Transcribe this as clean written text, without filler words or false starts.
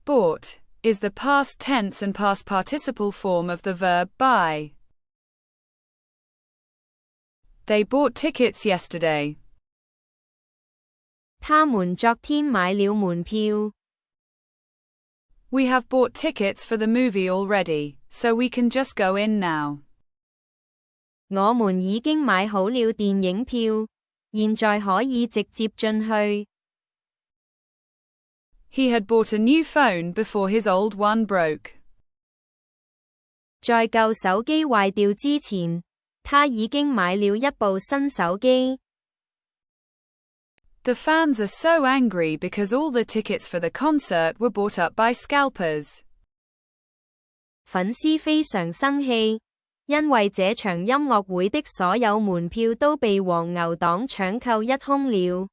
bought is the past tense and past participle form of the verb buy. They bought tickets yesterday. 他們昨天買了門票。We have bought tickets for the movie already, so we can just go in now. 我們已經買好了電影票，現在可以直接進去。He had bought a new phone before his old one broke. 在舊手機壞掉之前，他已經買了一部新手機。The fans are so angry because all the tickets for the concert were bought up by scalpers. 粉絲非常生氣，因為這場音樂會的所有門票都被黃牛黨搶購一空了。